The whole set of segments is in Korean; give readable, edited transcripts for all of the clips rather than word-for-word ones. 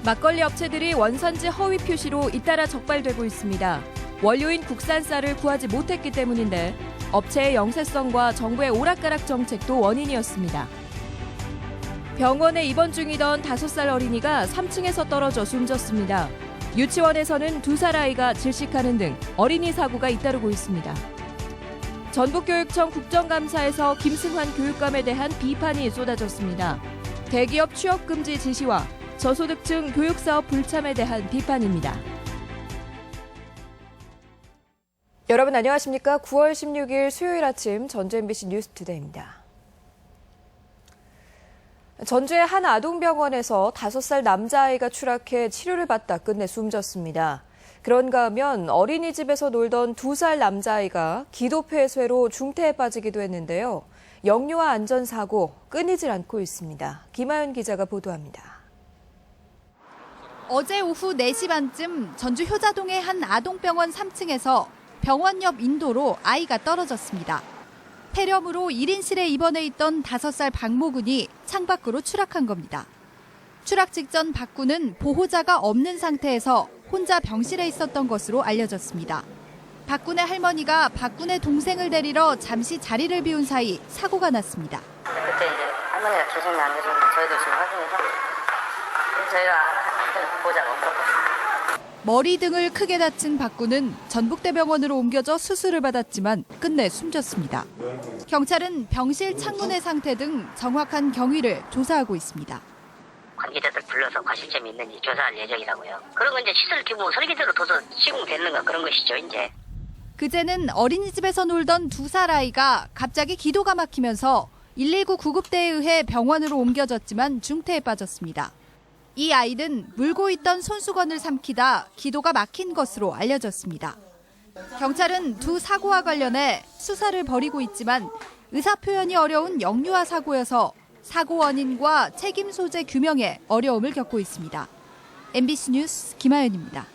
막걸리 업체들이 원산지 허위 표시로 잇따라 적발되고 있습니다. 원료인 국산 쌀을 구하지 못했기 때문인데 업체의 영세성과 정부의 오락가락 정책도 원인이었습니다. 병원에 입원 중이던 5살 어린이가 3층에서 떨어져 숨졌습니다. 유치원에서는 2살 아이가 질식하는 등 어린이 사고가 잇따르고 있습니다. 전북교육청 국정감사에서 김승환 교육감에 대한 비판이 쏟아졌습니다. 대기업 취업금지 지시와 저소득층 교육사업 불참에 대한 비판입니다. 여러분 안녕하십니까? 9월 16일 수요일 아침 전주 MBC 뉴스투데이입니다. 전주의 한 아동병원에서 5살 남자아이가 추락해 치료를 받다 끝내 숨졌습니다. 그런가 하면 어린이집에서 놀던 2살 남자아이가 기도폐쇄로 중태에 빠지기도 했는데요. 역류와 안전사고 끊이질 않고 있습니다. 김하연 기자가 보도합니다. 어제 오후 4시 반쯤 전주 효자동의 한 아동병원 3층에서 병원 옆 인도로 아이가 떨어졌습니다. 폐렴으로 1인실에 입원해 있던 5살 박모군이 창밖으로 추락한 겁니다. 추락 직전 박군은 보호자가 없는 상태에서 혼자 병실에 있었던 것으로 알려졌습니다. 박군의 할머니가 박군의 동생을 데리러 잠시 자리를 비운 사이 사고가 났습니다. 그때 이제 할머니가 계속 안 계셨는데 저희도 지금 확인해서 저희가 보호자가 없었거든요. 머리 등을 크게 다친 박군은 전북대병원으로 옮겨져 수술을 받았지만 끝내 숨졌습니다. 경찰은 병실 창문의 상태 등 정확한 경위를 조사하고 있습니다. 관계자들 불러서 과실점이 있는지 조사할 예정이라고요. 그런 건 이제 시설 규모 설계대로 둬서 시공됐는가 그런 것이죠, 이제. 그제는 어린이집에서 놀던 2살 아이가 갑자기 기도가 막히면서 119 구급대에 의해 병원으로 옮겨졌지만 중태에 빠졌습니다. 이 아이는 물고 있던 손수건을 삼키다 기도가 막힌 것으로 알려졌습니다. 경찰은 두 사고와 관련해 수사를 벌이고 있지만 의사 표현이 어려운 역류화 사고여서 사고 원인과 책임 소재 규명에 어려움을 겪고 있습니다. MBC 뉴스 김하연입니다.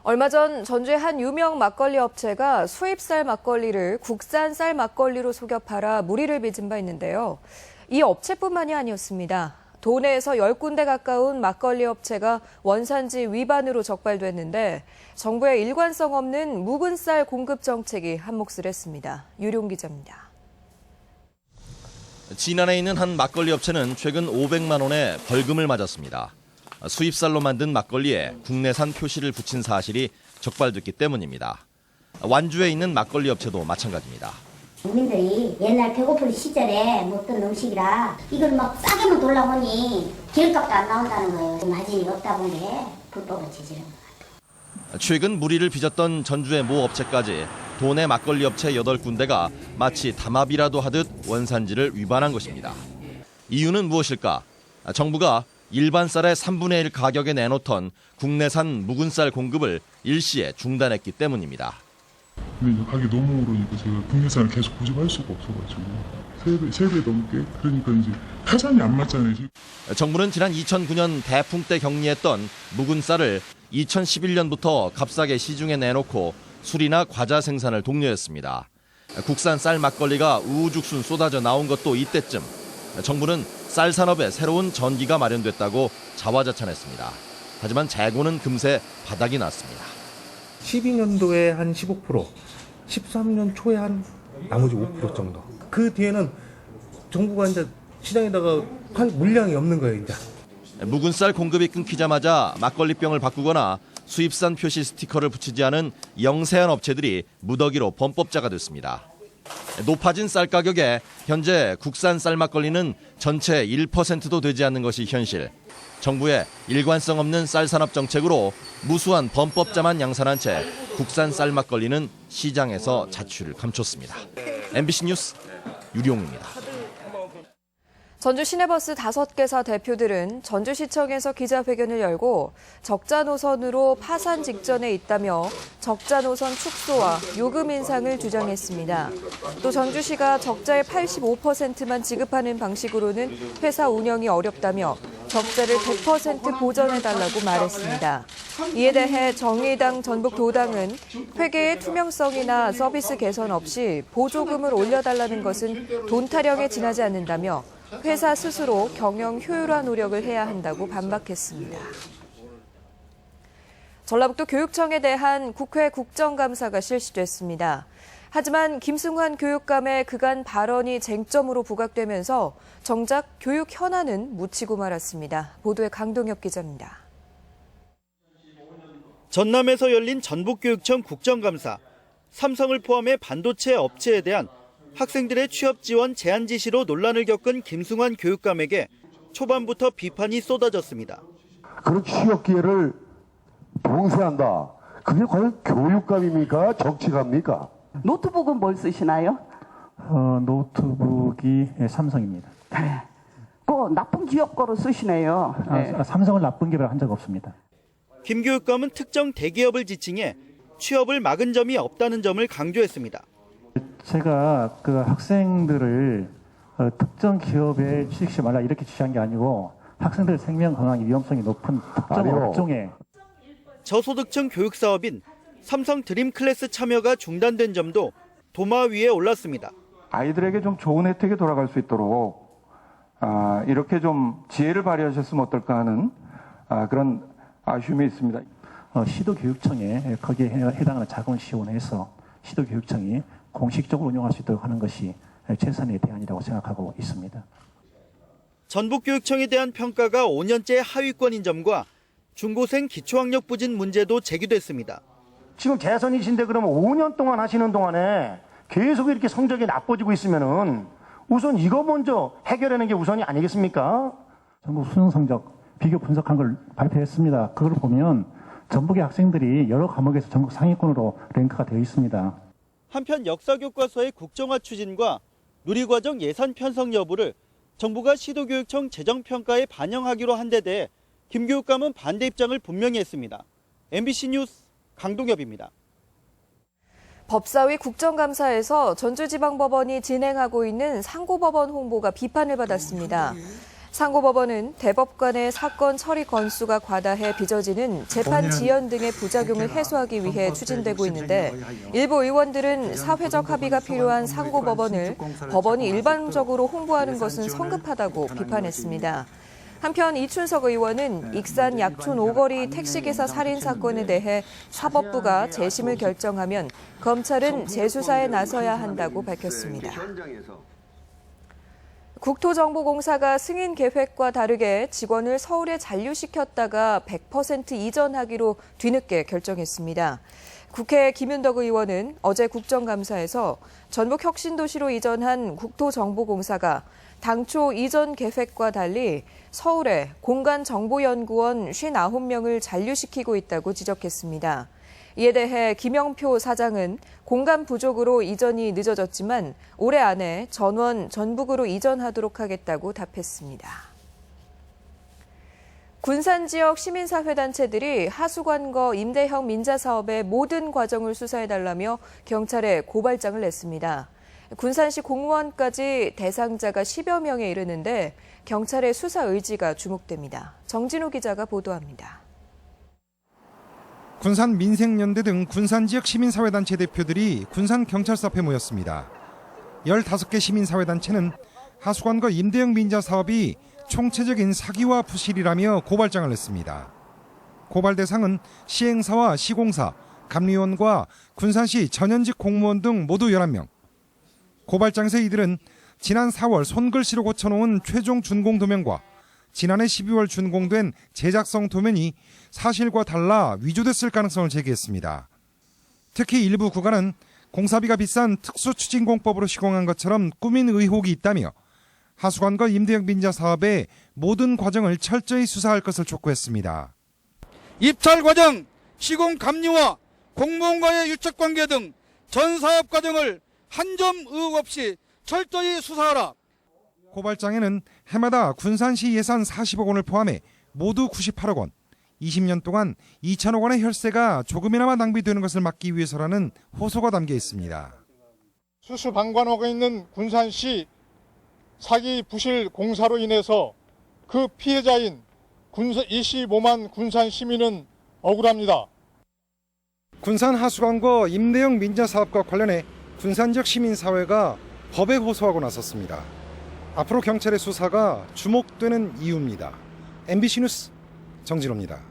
얼마 전 전주의 한 유명 막걸리 업체가 수입쌀 막걸리를 국산 쌀 막걸리로 속여 팔아 물의를 빚은 바 있는데요. 이 업체뿐만이 아니었습니다. 도내에서 10군데 가까운 막걸리 업체가 원산지 위반으로 적발됐는데 정부의 일관성 없는 묵은 쌀 공급 정책이 한몫을 했습니다. 유룡 기자입니다. 진안에 있는 한 막걸리 업체는 최근 500만 원의 벌금을 맞았습니다. 수입쌀로 만든 막걸리에 국내산 표시를 붙인 사실이 적발됐기 때문입니다. 완주에 있는 막걸리 업체도 마찬가지입니다. 국민들이 옛날 배고플 시절에 먹던 음식이라 이걸 막 싸게만 돌라보니 기름값도 안 나온다는 거예요. 마진이 없다 본 게 불법을 저지른 것 같아요. 최근 물의를 빚었던 전주의 모 업체까지 도내 막걸리 업체 8군데가 마치 담합이라도 하듯 원산지를 위반한 것입니다. 이유는 무엇일까? 정부가 일반 쌀의 3분의 1 가격에 내놓던 국내산 묵은 쌀 공급을 일시에 중단했기 때문입니다. 근데 이제 가격이 너무 오르니까 제가 국내산을 계속 고집할 수가 없어가지고 3배 넘게 그러니까 이제 타산이 안 맞잖아요. 정부는 지난 2009년 대풍 때 격리했던 묵은 쌀을 2011년부터 값싸게 시중에 내놓고 술이나 과자 생산을 독려했습니다. 국산 쌀 막걸리가 우후죽순 쏟아져 나온 것도 이때쯤 정부는 쌀 산업에 새로운 전기가 마련됐다고 자화자찬했습니다. 하지만 재고는 금세 바닥이 났습니다. 12년도에 한 15%, 13년 초에 한 나머지 5% 정도. 그 뒤에는 정부가 이제 시장에다가 팔 물량이 없는 거예요, 이제. 묵은 쌀 공급이 끊기자마자 막걸리병을 바꾸거나 수입산 표시 스티커를 붙이지 않은 영세한 업체들이 무더기로 범법자가 됐습니다. 높아진 쌀 가격에 현재 국산 쌀 막걸리는 전체 1%도 되지 않는 것이 현실. 정부의 일관성 없는 쌀 산업 정책으로 무수한 범법자만 양산한 채 국산 쌀 막걸리는 시장에서 자취를 감췄습니다. MBC 뉴스 유룡입니다. 전주 시내버스 5개사 대표들은 전주시청에서 기자회견을 열고 적자 노선으로 파산 직전에 있다며 적자 노선 축소와 요금 인상을 주장했습니다. 또 전주시가 적자의 85%만 지급하는 방식으로는 회사 운영이 어렵다며 적자를 100% 보전해달라고 말했습니다. 이에 대해 정의당 전북도당은 회계의 투명성이나 서비스 개선 없이 보조금을 올려달라는 것은 돈 타령에 지나지 않는다며 회사 스스로 경영 효율화 노력을 해야 한다고 반박했습니다. 전라북도 교육청에 대한 국회 국정감사가 실시됐습니다. 하지만 김승환 교육감의 그간 발언이 쟁점으로 부각되면서 정작 교육 현안은 묻히고 말았습니다. 보도에 강동혁 기자입니다. 전남에서 열린 전북교육청 국정감사. 삼성을 포함해 반도체 업체에 대한 학생들의 취업 지원 제한 지시로 논란을 겪은 김승환 교육감에게 초반부터 비판이 쏟아졌습니다. 그런 취업 기회를 봉쇄한다. 그게 과연 교육감입니까? 정치가입니까? 노트북은 뭘 쓰시나요? 노트북이 삼성입니다. 네. 그 나쁜 기업 거로 쓰시네요. 네. 삼성을 나쁜 기업을 한 적 없습니다. 김 교육감은 특정 대기업을 지칭해 취업을 막은 점이 없다는 점을 강조했습니다. 제가 그 학생들을 특정 기업에 취직시키지 말라 이렇게 지시한 게 아니고 학생들 생명 건강의 위험성이 높은 특정 업종에 저소득층 교육 사업인 삼성 드림클래스 참여가 중단된 점도 도마 위에 올랐습니다. 아이들에게 좀 좋은 혜택이 돌아갈 수 있도록 이렇게 좀 지혜를 발휘하셨으면 어떨까 하는 그런 아쉬움이 있습니다. 시도교육청에 거기에 해당하는 자금을 지원해서 시도교육청이 공식적으로 운영할 수 있도록 하는 것이 최선의 대안이라고 생각하고 있습니다. 전북교육청에 대한 평가가 5년째 하위권인 점과 중고생 기초학력 부진 문제도 제기됐습니다. 지금 재선이신데 그러면 5년 동안 하시는 동안에 계속 이렇게 성적이 나빠지고 있으면은 우선 이거 먼저 해결하는 게 우선이 아니겠습니까? 전국 수능 성적 비교 분석한 걸 발표했습니다. 그걸 보면 전북의 학생들이 여러 과목에서 전국 상위권으로 랭크가 되어 있습니다. 한편 역사교과서의 국정화 추진과 누리과정 예산 편성 여부를 정부가 시도교육청 재정평가에 반영하기로 한 데 대해 김 교육감은 반대 입장을 분명히 했습니다. MBC 뉴스 강동엽입니다. 법사위 국정감사에서 전주지방법원이 진행하고 있는 상고법원 홍보가 비판을 받았습니다. 상고법원은 대법관의 사건 처리 건수가 과다해 빚어지는 재판 지연 등의 부작용을 해소하기 위해 추진되고 있는데 일부 의원들은 사회적 합의가 필요한 상고법원을 법원이 일반적으로 홍보하는 것은 성급하다고 비판했습니다. 한편 이춘석 의원은 익산 약촌 오거리 택시기사 살인 사건에 대해 사법부가 재심을 결정하면 검찰은 재수사에 나서야 한다고 밝혔습니다. 국토정보공사가 승인 계획과 다르게 직원을 서울에 잔류시켰다가 100% 이전하기로 뒤늦게 결정했습니다. 국회 김윤덕 의원은 어제 국정감사에서 전북혁신도시로 이전한 국토정보공사가 당초 이전 계획과 달리 서울에 공간정보연구원 59명을 잔류시키고 있다고 지적했습니다. 이에 대해 김영표 사장은 공간 부족으로 이전이 늦어졌지만 올해 안에 전원 전북으로 이전하도록 하겠다고 답했습니다. 군산 지역 시민사회단체들이 하수관거 임대형 민자사업의 모든 과정을 수사해달라며 경찰에 고발장을 냈습니다. 군산시 공무원까지 대상자가 10여 명에 이르는데 경찰의 수사 의지가 주목됩니다. 정진우 기자가 보도합니다. 군산 민생연대 등 군산 지역 시민사회단체 대표들이 군산경찰서 앞에 모였습니다. 15개 시민사회단체는 하수관거 임대형 민자 사업이 총체적인 사기와 부실이라며 고발장을 냈습니다. 고발 대상은 시행사와 시공사, 감리원과 군산시 전현직 공무원 등 모두 11명. 고발장에서 이들은 지난 4월 손글씨로 고쳐놓은 최종 준공 도면과 지난해 12월 준공된 제작성 도면이 사실과 달라 위조됐을 가능성을 제기했습니다. 특히 일부 구간은 공사비가 비싼 특수추진공법으로 시공한 것처럼 꾸민 의혹이 있다며 하수관거 임대형 민자 사업의 모든 과정을 철저히 수사할 것을 촉구했습니다. 입찰 과정, 시공 감리와 공무원과의 유착관계 등 전 사업 과정을 한 점 의혹 없이 철저히 수사하라. 고발장에는 해마다 군산시 예산 40억 원을 포함해 모두 98억 원, 20년 동안 2천억 원의 혈세가 조금이나마 낭비되는 것을 막기 위해서라는 호소가 담겨 있습니다. 수수방관하고 있는 군산시 사기 부실 공사로 인해서 그 피해자인 25만 군산 시민은 억울합니다. 군산 하수관거 임대형 민자 사업과 관련해 군산 지역 시민사회가 법에 호소하고 나섰습니다. 앞으로 경찰의 수사가 주목되는 이유입니다. MBC 뉴스 정진호입니다.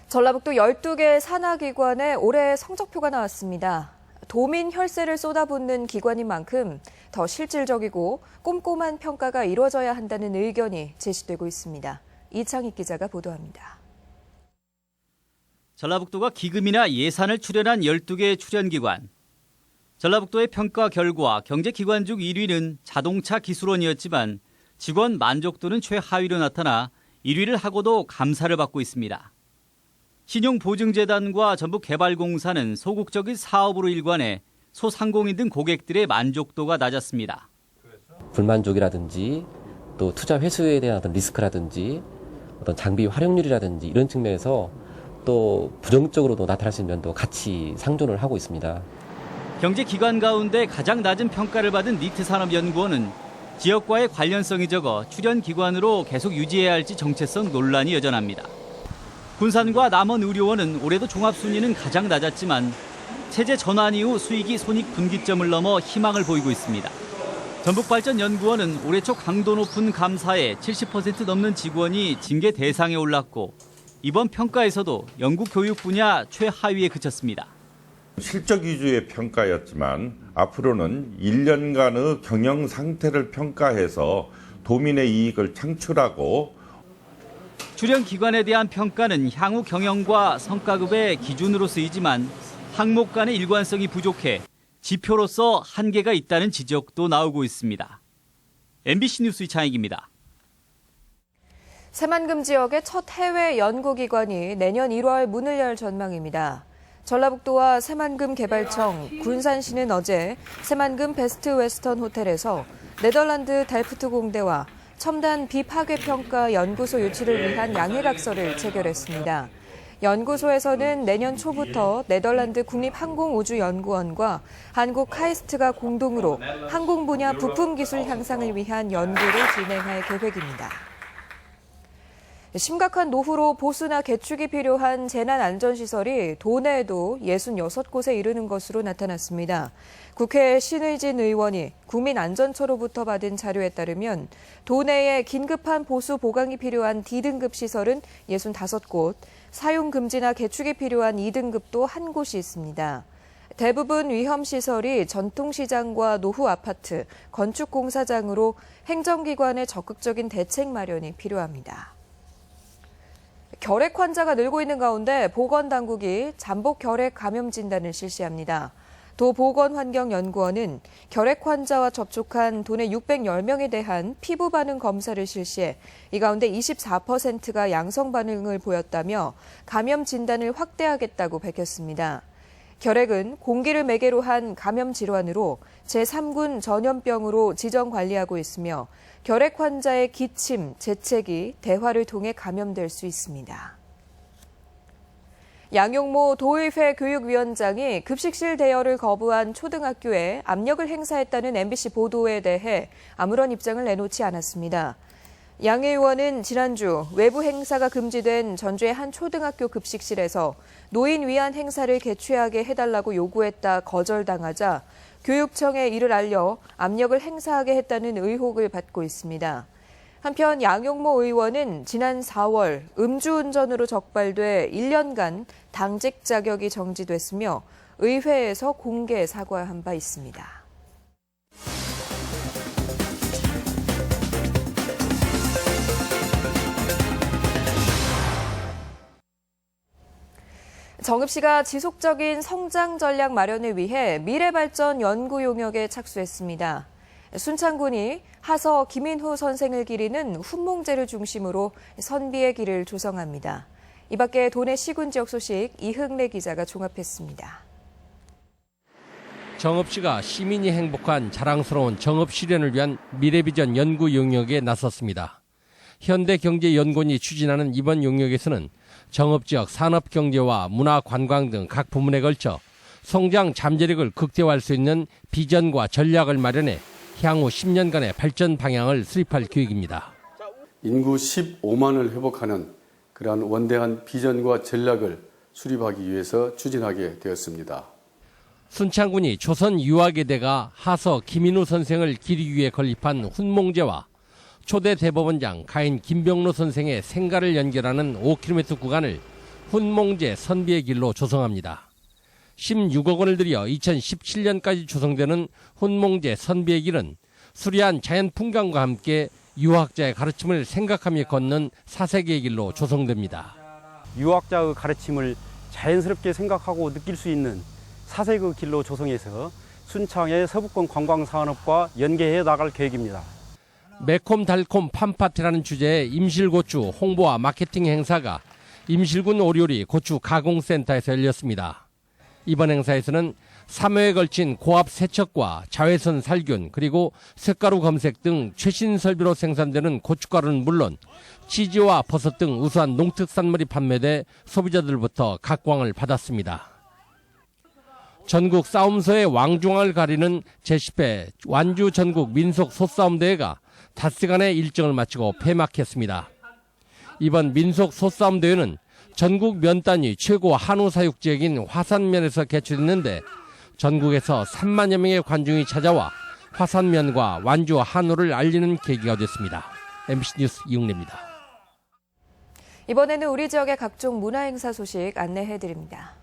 전라북도 12개 산하기관에 올해 성적표가 나왔습니다. 도민 혈세를 쏟아붓는 기관인 만큼 더 실질적이고 꼼꼼한 평가가 이루어져야 한다는 의견이 제시되고 있습니다. 이창익 기자가 보도합니다. 전라북도가 기금이나 예산을 출연한 12개 출연기관. 전라북도의 평가 결과 경제기관 중 1위는 자동차 기술원이었지만 직원 만족도는 최하위로 나타나 1위를 하고도 감사를 받고 있습니다. 신용보증재단과 전북개발공사는 소극적인 사업으로 일관해 소상공인 등 고객들의 만족도가 낮았습니다. 불만족이라든지 또 투자 회수에 대한 어떤 리스크라든지 어떤 장비 활용률이라든지 이런 측면에서 또 부정적으로도 나타날 수 있는 면도 같이 상존을 하고 있습니다. 경제기관 가운데 가장 낮은 평가를 받은 니트산업연구원은 지역과의 관련성이 적어 출연기관으로 계속 유지해야 할지 정체성 논란이 여전합니다. 군산과 남원의료원은 올해도 종합순위는 가장 낮았지만 체제 전환 이후 수익이 손익분기점을 넘어 희망을 보이고 있습니다. 전북발전연구원은 올해 초 강도 높은 감사에 70% 넘는 직원이 징계 대상에 올랐고 이번 평가에서도 연구교육 분야 최하위에 그쳤습니다. 실적 위주의 평가였지만 앞으로는 1년간의 경영 상태를 평가해서 도민의 이익을 창출하고 출연기관에 대한 평가는 향후 경영과 성과급의 기준으로 쓰이지만 항목 간의 일관성이 부족해 지표로서 한계가 있다는 지적도 나오고 있습니다. MBC 뉴스 이창익입니다. 새만금 지역의 첫 해외 연구기관이 내년 1월 문을 열 전망입니다. 전라북도와 새만금 개발청, 군산시는 어제 새만금 베스트 웨스턴 호텔에서 네덜란드 델프트 공대와 첨단 비파괴평가 연구소 유치를 위한 양해각서를 체결했습니다. 연구소에서는 내년 초부터 네덜란드 국립항공우주연구원과 한국 카이스트가 공동으로 항공 분야 부품 기술 향상을 위한 연구를 진행할 계획입니다. 심각한 노후로 보수나 개축이 필요한 재난안전시설이 도내에도 66곳에 이르는 것으로 나타났습니다. 국회 신의진 의원이 국민안전처로부터 받은 자료에 따르면 도내에 긴급한 보수 보강이 필요한 D등급 시설은 65곳, 사용 금지나 개축이 필요한 2등급도 1곳이 있습니다. 대부분 위험시설이 전통시장과 노후 아파트, 건축공사장으로 행정기관의 적극적인 대책 마련이 필요합니다. 결핵 환자가 늘고 있는 가운데 보건당국이 잠복 결핵 감염 진단을 실시합니다. 도보건환경연구원은 결핵 환자와 접촉한 도내 610명에 대한 피부 반응 검사를 실시해 이 가운데 24%가 양성 반응을 보였다며 감염 진단을 확대하겠다고 밝혔습니다. 결핵은 공기를 매개로 한 감염 질환으로 제3군 전염병으로 지정 관리하고 있으며 결핵 환자의 기침, 재채기, 대화를 통해 감염될 수 있습니다. 양용모 도의회 교육위원장이 급식실 대여를 거부한 초등학교에 압력을 행사했다는 MBC 보도에 대해 아무런 입장을 내놓지 않았습니다. 양 의원은 지난주 외부 행사가 금지된 전주의 한 초등학교 급식실에서 노인 위안 행사를 개최하게 해달라고 요구했다 거절당하자 교육청에 이를 알려 압력을 행사하게 했다는 의혹을 받고 있습니다. 한편 양용모 의원은 지난 4월 음주운전으로 적발돼 1년간 당직 자격이 정지됐으며 의회에서 공개 사과한 바 있습니다. 정읍시가 지속적인 성장 전략 마련을 위해 미래발전 연구 용역에 착수했습니다. 순창군이 하서 김인후 선생을 기리는 훈몽제를 중심으로 선비의 길을 조성합니다. 이 밖에 도내 시군 지역 소식 이흥래 기자가 종합했습니다. 정읍시가 시민이 행복한 자랑스러운 정읍 실현을 위한 미래비전 연구 용역에 나섰습니다. 현대경제연구원이 추진하는 이번 용역에서는 정읍 지역 산업경제와 문화 관광 등 각 부문에 걸쳐 성장 잠재력을 극대화할 수 있는 비전과 전략을 마련해 향후 10년간의 발전 방향을 수립할 계획입니다. 인구 15만을 회복하는 그러한 원대한 비전과 전략을 수립하기 위해서 추진하게 되었습니다. 순창군이 조선 유학에대가 하서 김인우 선생을 기리기 위해 건립한 훈몽제와 초대 대법원장 가인 김병로 선생의 생가를 연결하는 5km 구간을 훈몽제 선비의 길로 조성합니다. 16억 원을 들여 2017년까지 조성되는 훈몽제 선비의 길은 수려한 자연 풍광과 함께 유학자의 가르침을 생각하며 걷는 사색의 길로 조성됩니다. 유학자의 가르침을 자연스럽게 생각하고 느낄 수 있는 사색의 길로 조성해서 순창의 서부권 관광산업과 연계해 나갈 계획입니다. 매콤달콤 팜파티라는 주제의 임실고추 홍보와 마케팅 행사가 임실군 오리오리 고추 가공센터에서 열렸습니다. 이번 행사에서는 3회에 걸친 고압 세척과 자외선 살균 그리고 쇳가루 검색 등 최신 설비로 생산되는 고춧가루는 물론 치즈와 버섯 등 우수한 농특산물이 판매돼 소비자들부터 각광을 받았습니다. 전국 싸움서의 왕중왕을 가리는 제10회 완주 전국 민속 소싸움대회가 닷새간의 일정을 마치고 폐막했습니다. 이번 민속 소싸움대회는 전국 면 단위 최고 한우 사육 지역인 화산면에서 개최됐는데 전국에서 3만여 명의 관중이 찾아와 화산면과 완주 한우를 알리는 계기가 됐습니다. MBC 뉴스 이웅래입니다. 이번에는 우리 지역의 각종 문화행사 소식 안내해드립니다.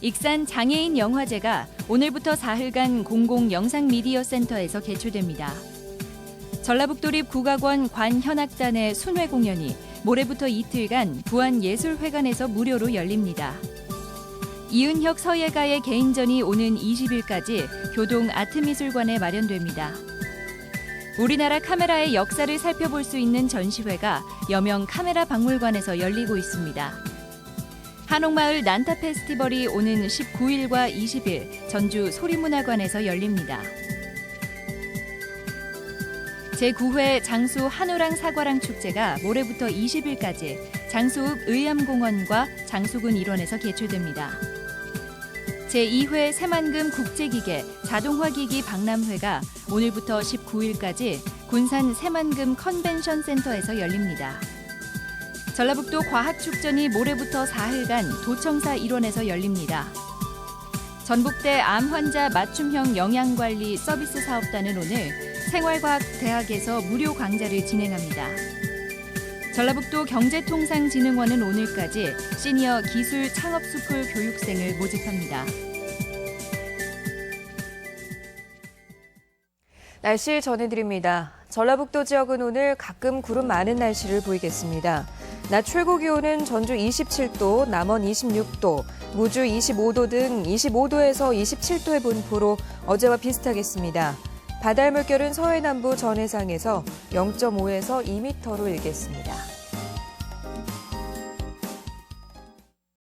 익산 장애인 영화제가 오늘부터 사흘간 공공영상미디어센터에서 개최됩니다. 전라북도립 국악원 관현악단의 순회 공연이 모레부터 이틀간 부안예술회관에서 무료로 열립니다. 이은혁 서예가의 개인전이 오는 20일까지 교동 아트미술관에 마련됩니다. 우리나라 카메라의 역사를 살펴볼 수 있는 전시회가 여명 카메라 박물관에서 열리고 있습니다. 한옥마을 난타 페스티벌이 오는 19일과 20일 전주 소리문화관에서 열립니다. 제9회 장수 한우랑 사과랑 축제가 모레부터 20일까지 장수읍 의암공원과 장수군 일원에서 개최됩니다. 제2회 새만금 국제기계 자동화기기 박람회가 오늘부터 19일까지 군산 새만금 컨벤션 센터에서 열립니다. 전라북도 과학축전이 모레부터 4일간 도청사 일원에서 열립니다. 전북대 암환자 맞춤형 영양관리 서비스 사업단은 오늘 생활과학대학에서 무료 강좌를 진행합니다. 전라북도 경제통상진흥원은 오늘까지 시니어 기술 창업수풀 교육생을 모집합니다. 날씨 전해드립니다. 전라북도 지역은 오늘 가끔 구름 많은 날씨를 보이겠습니다. 낮 최고 기온은 전주 27도, 남원 26도, 무주 25도 등 25도에서 27도의 분포로 어제와 비슷하겠습니다. 바다의 물결은 서해 남부 전해상에서 0.5에서 2m로 일겠습니다.